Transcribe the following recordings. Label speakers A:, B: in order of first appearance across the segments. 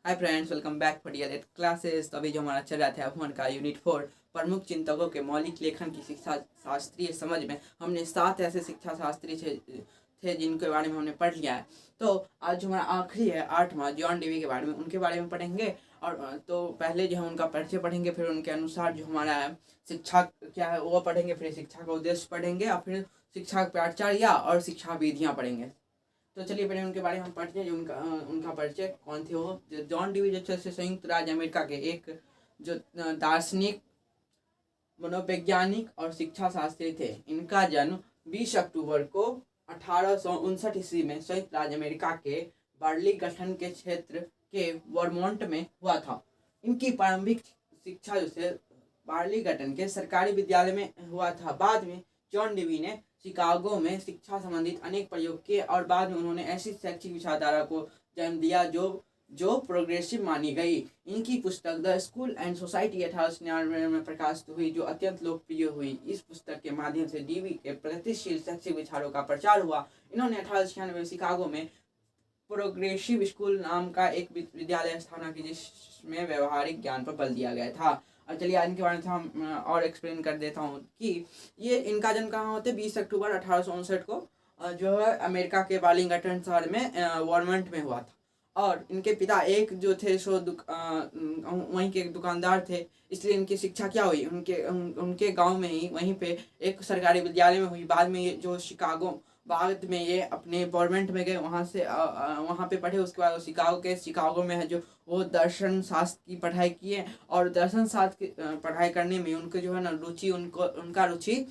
A: Hi friends, welcome back for dear classes. तो अभी जो हमारा चल रहा था अभ्मन का यूनिट 4 प्रमुख चिंतकों के मौलिक लेखन की शिक्षा शास्त्रीय समझ में हमने 7 ऐसे शिक्षा शास्त्री थे जिनके बारे में हमने पढ़ लिया है। तो आज जो हमारा आखिरी है 8वां जॉन डेवी के बारे में, उनके बारे में पढ़ेंगे। और तो पहले जो है उनका परिचय पढ़ेंगे, फिर उनके अनुसार जो हमारा शिक्षा क्या है वो पढ़ेंगे, फिर शिक्षा का उद्देश्य पढ़ेंगे और फिर शिक्षा प्राचार्य और शिक्षा विधियाँ पढ़ेंगे। तो चलिए पहले उनके बारे में हम पढ़ते हैं। जो उनका परिचय कौन थे वो। जॉन डेवी जो थे संयुक्त राज्य अमेरिका के एक जो दार्शनिक, मनोवैज्ञानिक और शिक्षा शास्त्री थे। इनका जन्म 20 अक्टूबर को 1859 ईस्वी में संयुक्त राज्य अमेरिका के बर्ली गठन के क्षेत्र के वर्मोंट में हुआ था। इनकी प्रारंभिक शिक्षा जो है बार्ली गठन के सरकारी विद्यालय में हुआ था। बाद में जॉन डेवी ने शिकागो में शिक्षा संबंधित अनेक प्रयोग किए और बाद में उन्होंने ऐसी शैक्षिक विचारधारा को जन्म दिया जो प्रोग्रेसिव मानी गई। इनकी पुस्तक द स्कूल एंड सोसाइटी 1899 में प्रकाशित हुई, जो अत्यंत लोकप्रिय हुई। इस पुस्तक के माध्यम से डीवी के प्रगतिशील शैक्षिक विचारों का प्रचार हुआ। इन्होंने 1896 में शिकागो में प्रोग्रेसिव स्कूल नाम का एक विद्यालय स्थापना की, जिसमें व्यवहारिक ज्ञान पर बल दिया गया था। और चलिए इनके बारे में हम और एक्सप्लेन कर देता हूँ कि ये इनका जन्म कहाँ होते 20 अक्टूबर 1859 को जो है अमेरिका के बार्लिंगटन शहर में वर्मोंट में हुआ था। और इनके पिता एक जो थे सो वहीं के दुकानदार थे, इसलिए इनकी शिक्षा क्या हुई उनके गांव में ही, वहीं पे एक सरकारी विद्यालय में हुई। बाद में ये जो शिकागो, बाद में ये अपने वर्मोंट में गए, वहाँ से वहाँ पे पढ़े। उसके बाद शिकागो में है जो वो दर्शन शास्त्र की पढ़ाई किए। और दर्शन शास्त्र की पढ़ाई करने में उनको जो है ना उनका रुचि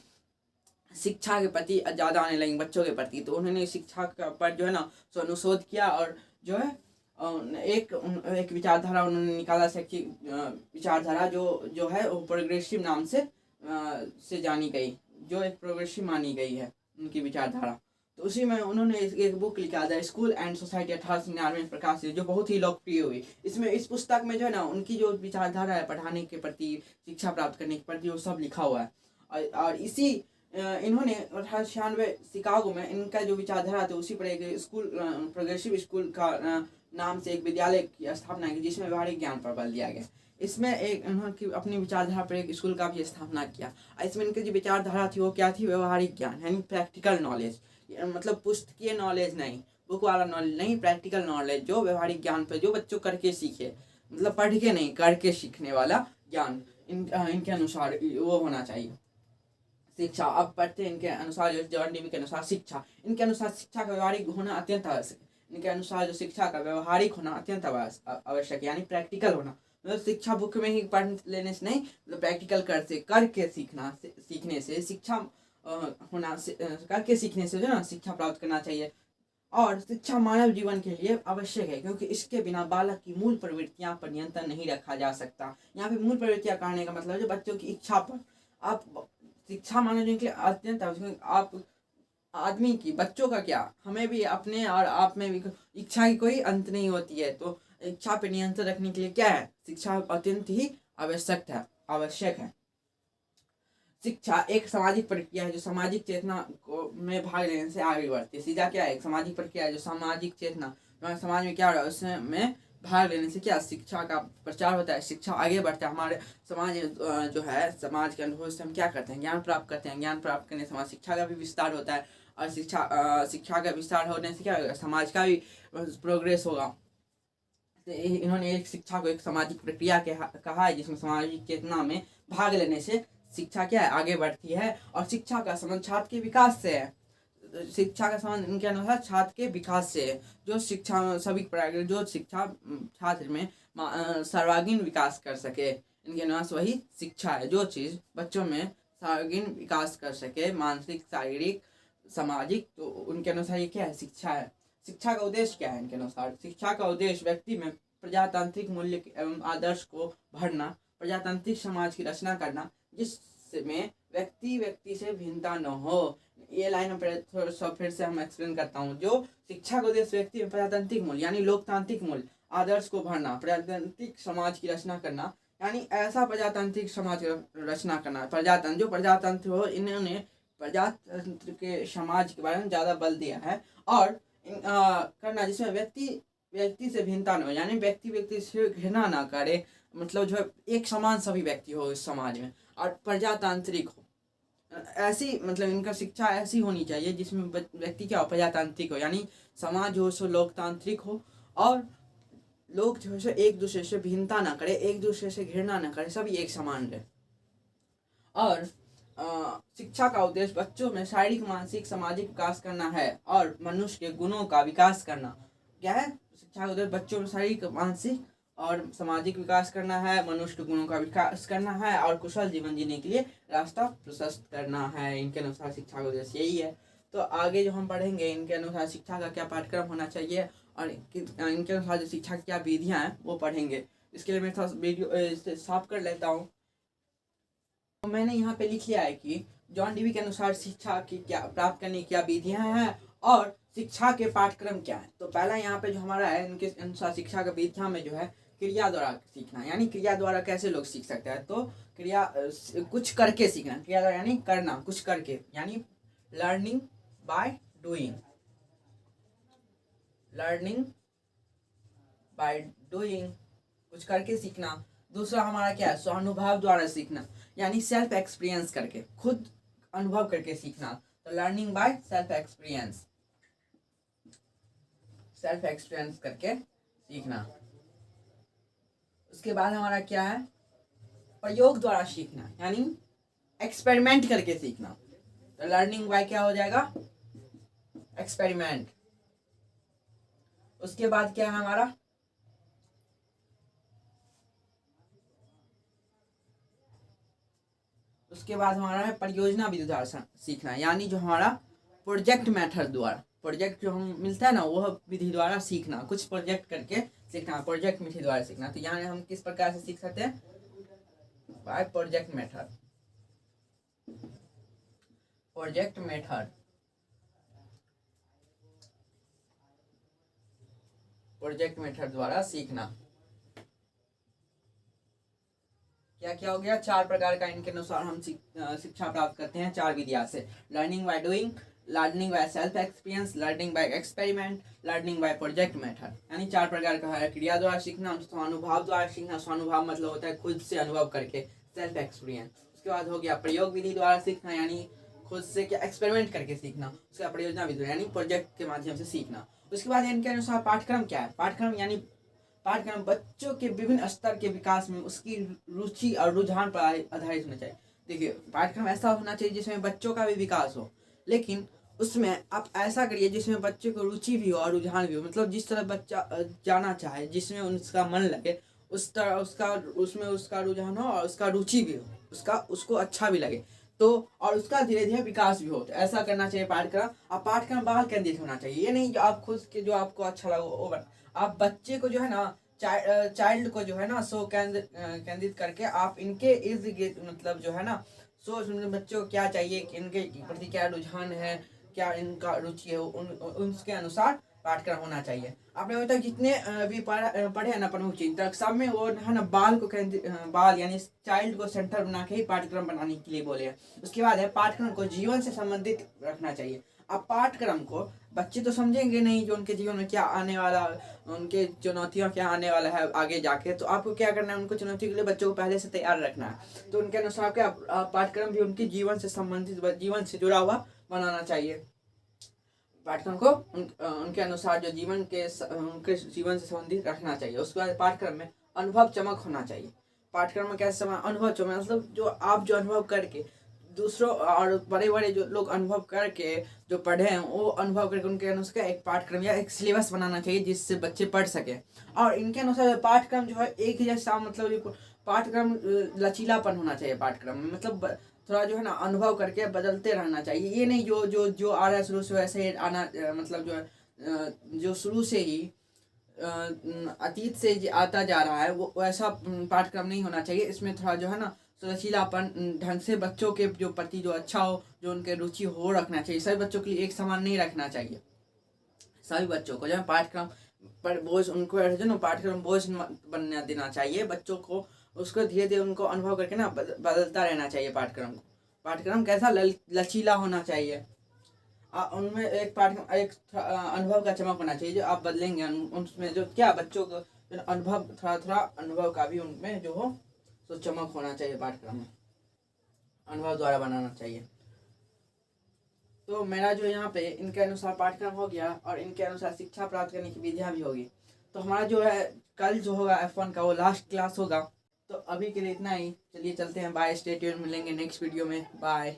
A: शिक्षा के प्रति ज़्यादा आने लगी, बच्चों के प्रति। तो उन्होंने शिक्षा पर जो है ना सो अनुशोध किया और जो है एक विचारधारा उन्होंने निकाला, शैक्षिक विचारधारा जो है वो प्रोग्रेसिव नाम से जानी गई, जो एक प्रोग्रेसिव मानी गई है उनकी विचारधारा। तो उसी में उन्होंने एक बुक लिखा द स्कूल एंड सोसाइटी 1899 में प्रकाशित, जो बहुत ही लोकप्रिय हुई। इस पुस्तक में जो है ना उनकी जो विचारधारा है पढ़ाने के प्रति, शिक्षा प्राप्त करने के प्रति, वो सब लिखा हुआ है। और इसी इन्होंने 1896 शिकागो में इनका जो विचारधारा थी उसी पर एक स्कूल, प्रोग्रेसिव स्कूल का नाम से एक विद्यालय की स्थापना की, जिसमें व्यवहारिक ज्ञान पर बल दिया गया। इसमें एक उन्होंने अपनी विचारधारा पर एक स्कूल का भी स्थापना किया। इसमें इनकी जो विचारधारा थी वो क्या थी, व्यवहारिक ज्ञान यानी प्रैक्टिकल नॉलेज, मतलब पुस्तकीय नॉलेज नहीं, बुक वाला नॉलेज नहीं, प्रैक्टिकल नॉलेज, जो व्यवहारिक ज्ञान पर जो बच्चों करके सीखे, मतलब पढ़ के नहीं करके सीखने वाला ज्ञान इनके अनुसार वो होना चाहिए। शिक्षा अब पढ़ते हैं इनके अनुसार, जॉन डेवी के अनुसार इनके अनुसार शिक्षा का व्यवहारिक होना अत्यंत आवश्यक। इनके अनुसार जो शिक्षा का व्यवहारिक होना अत्यंत आवश्यक यानी प्रैक्टिकल होना, मतलब शिक्षा बुक में ही पढ़ लेने से नहीं, मतलब प्रैक्टिकल करके सीखने से शिक्षा होना, करके सीखने से जो ना शिक्षा प्राप्त करना चाहिए। और शिक्षा मानव जीवन के लिए आवश्यक है, क्योंकि इसके बिना बालक की मूल प्रवृत्तियां पर नियंत्रण नहीं रखा जा सकता। यहाँ पे मूल प्रवृत्तियां कहने का मतलब जो बच्चों की इच्छा पर आप शिक्षा मानव जीवन के लिए अत्यंत आवश्यक। आप आदमी की, बच्चों का क्या, हमें भी अपने और आप में भी इच्छा की कोई अंत नहीं होती है। तो इच्छा पे नियंत्रण रखने के लिए क्या है, शिक्षा अत्यंत ही आवश्यक है। शिक्षा एक सामाजिक प्रक्रिया है जो सामाजिक चेतना में भाग लेने से आगे बढ़ती है। सीधा क्या है, एक सामाजिक प्रक्रिया है जो सामाजिक चेतना, समाज में क्या हो रहा है उसमें भाग लेने से क्या शिक्षा का प्रचार होता है, शिक्षा आगे बढ़ता है। हमारे समाज जो है, समाज के अनुभव से हम क्या करते हैं, ज्ञान प्राप्त करते हैं। ज्ञान प्राप्त करने से हमारा शिक्षा का भी विस्तार होता है, और शिक्षा का विस्तार होने से क्या होगा, समाज का भी प्रोग्रेस होगा। तो इन्होंने एक शिक्षा को एक सामाजिक प्रक्रिया कहा है, जिसमें सामाजिक चेतना में भाग लेने से शिक्षा क्या है, आगे बढ़ती है। और शिक्षा का संबंध छात्र के विकास से है। शिक्षा का संबंध इनके अनुसार छात्र के विकास से है। जो शिक्षा जो शिक्षा छात्र में सर्वांगीण विकास कर सके, इनके अनुसार वही शिक्षा है। जो चीज़ बच्चों में सर्वांगीण विकास कर सके, मानसिक, शारीरिक, सामाजिक, तो उनके अनुसार ये क्या है, शिक्षा है। शिक्षा का उद्देश्य क्या है इनके अनुसार, शिक्षा का उद्देश्य व्यक्ति में प्रजातांत्रिक मूल्य एवं आदर्श को भरना, प्रजातांत्रिक समाज की रचना करना जिसमें व्यक्ति से भिन्नता न हो। ये लाइन फिर से हम एक्सप्लेन करता हूँ। जो शिक्षा का उद्देश्य व्यक्ति में प्रजातांत्रिक मूल्य यानी लोकतांत्रिक मूल्य, आदर्श को भरना, प्रजातांत्रिक समाज की रचना करना यानी ऐसा प्रजातांत्रिक समाज की रचना करना, जो प्रजातंत्र हो। इन्होंने प्रजातंत्र के समाज के बारे में ज़्यादा बल दिया है। और करना जिसमें व्यक्ति व्यक्ति से भिन्नता न हो, यानी व्यक्ति व्यक्ति से घृणा ना करे, मतलब जो है एक समान सभी व्यक्ति हो इस समाज में, और प्रजातांत्रिक हो। ऐसी मतलब इनका शिक्षा ऐसी होनी चाहिए जिसमें व्यक्ति क्या हो, प्रजातांत्रिक हो, यानी समाज जो है सो लोकतांत्रिक हो, और लोग जो है सो एक दूसरे से भिन्नता ना करे, एक दूसरे से घृणा ना करे, सभी एक समान रहे। और शिक्षा का उद्देश्य बच्चों में शारीरिक, मानसिक, सामाजिक विकास करना है और मनुष्य के गुणों का विकास करना। क्या है शिक्षा का उद्देश्य? बच्चों में शारीरिक, मानसिक और सामाजिक विकास करना है, मनुष्य के गुणों का विकास करना है और कुशल जीवन जीने के लिए रास्ता प्रशस्त करना है। इनके अनुसार शिक्षा का उद्देश्य यही है। तो आगे जो हम पढ़ेंगे इनके अनुसार शिक्षा का क्या पाठ्यक्रम होना चाहिए और इनके अनुसार जो शिक्षा की क्या विधियाँ हैं वो पढ़ेंगे। इसके लिए मैं थोड़ा वीडियो साफ कर लेता हूँ। तो मैंने यहाँ पे लिख लिया है कि जॉन डीवी के अनुसार शिक्षा की क्या प्राप्त करने की क्या विधियाँ हैं और शिक्षा के पाठ्यक्रम क्या है। तो पहला यहाँ पे जो हमारा है, इनके अनुसार शिक्षा का विधियाँ में जो है क्रिया द्वारा सीखना, यानी क्रिया द्वारा कैसे लोग सीख सकते हैं। तो क्रिया कुछ करके सीखना, क्रिया द्वारा यानी करना, कुछ करके, यानी learning by doing, learning by doing, कुछ करके सीखना। दूसरा हमारा क्या है, स्वानुभव द्वारा सीखना, यानी सेल्फ एक्सपीरियंस करके, खुद अनुभव करके सीखना। तो learning by self experience, self experience करके सीखना। उसके बाद हमारा क्या है, प्रयोग द्वारा सीखना, यानी एक्सपेरिमेंट करके सीखना। तो लर्निंग बाय क्या हो जाएगा, एक्सपेरिमेंट। उसके बाद क्या है हमारा, उसके बाद हमारा है परियोजना विधि द्वारा सीखना, यानी जो हमारा प्रोजेक्ट मेथड द्वारा, प्रोजेक्ट जो हम मिलता है ना वह विधि द्वारा सीखना, कुछ प्रोजेक्ट करके सीखना, प्रोजेक्ट विधि द्वारा सीखना। तो यहाँ हम किस प्रकार से सीख सकते हैं, by project method, project method, project method द्वारा सीखना। क्या क्या हो गया, चार प्रकार का इनके अनुसार हम शिक्षा प्राप्त करते हैं चार विधियां से। Learning by doing, learning by self experience, learning by experiment, learning by project method, यानी चार प्रकार का है। क्रिया द्वारा सीखना, स्वानुभव द्वारा सीखना, स्वानुभव मतलब होता है खुद से अनुभव करके, सेल्फ एक्सपीरियंस। उसके बाद हो गया प्रयोग विधि द्वारा सीखना, यानी खुद से क्या एक्सपेरिमेंट करके सीखना। उसके बाद परियोजना विधि यानी प्रोजेक्ट के माध्यम से सीखना। उसके बाद इनके अनुसार पाठ्यक्रम क्या है, पाठ्यक्रम यानी पाठ्यक्रम बच्चों के विभिन्न स्तर के विकास में उसकी रुचि और रुझान पर आधारित होना चाहिए। देखिए पाठ्यक्रम ऐसा होना चाहिए जिसमें बच्चों का भी विकास हो, लेकिन उसमें आप ऐसा करिए जिसमें बच्चे को रुचि भी हो और रुझान भी हो, मतलब जिस तरह बच्चा जाना चाहे, जिसमें उसका मन लगे, उस तरह उसका उसमें उसका रुझान हो और उसका रुचि भी हो, उसको अच्छा भी लगे, तो और उसका धीरे धीरे विकास भी हो। तो ऐसा करना चाहिए पाठ्यक्रम। अब पाठ्यक्रम बाल केंद्रित होना चाहिए, ये नहीं जो आप खुद के जो आपको अच्छा लगे वो बना। आप बच्चे को जो है ना, चाइल्ड को जो है ना सो केंद्रित करके आप इनके इर्द गिर्द मतलब जो है ना सोच, बच्चों को क्या चाहिए, इनके प्रति क्या रुझान है, क्या इनका रुचि है, उसके अनुसार पाठ्यक्रम होना चाहिए। आपने अभी तक जितने भी पढ़े हैं ना प्रमुख चिंतक, सब में वो है ना बाल को बाल यानी चाइल्ड को सेंटर बना के ही पाठ्यक्रम बनाने के लिए बोले हैं। उसके बाद है पाठ्यक्रम को जीवन से संबंधित रखना चाहिए। अब पाठ्यक्रम को बच्चे तो समझेंगे नहीं जो उनके जीवन में क्या आने वाला, उनके चुनौतियाँ क्या आने वाला है आगे जाके, तो आपको क्या करना है, उनको चुनौती के लिए बच्चों को पहले से तैयार रखना है। तो उनके अनुसार क्या पाठ्यक्रम भी उनके जीवन से संबंधित, जीवन से जुड़ा हुआ बनाना चाहिए। पाठ्यक्रम को उनके अनुसार जो उनके जीवन से संबंधित रखना चाहिए। उसके बाद पाठ्यक्रम में अनुभव चमक होना चाहिए। पाठ्यक्रम में कैसे अनुभव चमक मतलब जो आप जो अनुभव करके दूसरों और बड़े बड़े जो लोग अनुभव करके जो पढ़े हैं वो अनुभव करके उनके अनुसार एक पाठ्यक्रम या एक सिलेबस बनाना चाहिए जिससे बच्चे पढ़ सके। और इनके अनुसार पाठ्यक्रम जो है एक जैसा मतलब पाठ्यक्रम लचीलापन होना चाहिए पाठ्यक्रम में, मतलब थोड़ा जो है ना अनुभव करके बदलते रहना चाहिए। ये नहीं जो जो जो आ रहा है शुरू से वैसे ही आना, मतलब जो है जो शुरू से ही अतीत से आता जा रहा है वो वैसा पाठ्यक्रम नहीं होना चाहिए। इसमें थोड़ा जो है ना लचीलापन ढंग से बच्चों के जो प्रति जो अच्छा हो, जो उनके रुचि हो रखना चाहिए। सभी बच्चों के लिए एक समान नहीं रखना चाहिए। सभी बच्चों को जो है पाठ्यक्रम पर बोझ, उनको जो ना पाठ्यक्रम बोझ बनने देना चाहिए बच्चों को। उसको धीरे धीरे उनको अनुभव करके ना बदलता रहना चाहिए पाठ्यक्रम को। पाठ्यक्रम कैसा लचीला होना चाहिए। उनमें एक पाठ एक अनुभव का चमक होना चाहिए जो आप बदलेंगे उसमें जो क्या बच्चों को अनुभव थोड़ा अनुभव का भी उनमें जो हो तो चमक होना चाहिए पाठ्यक्रम में, अनुभव द्वारा बनाना चाहिए। तो मेरा जो यहाँ पे इनके अनुसार पाठ्यक्रम हो गया और इनके अनुसार शिक्षा प्राप्त करने की विधियाँ भी होगी। तो हमारा जो है कल जो होगा F1 का वो लास्ट क्लास होगा। तो अभी के लिए इतना ही, चलिए चलते हैं, बाय, स्टे ट्यून्ड, मिलेंगे नेक्स्ट वीडियो में, बाय।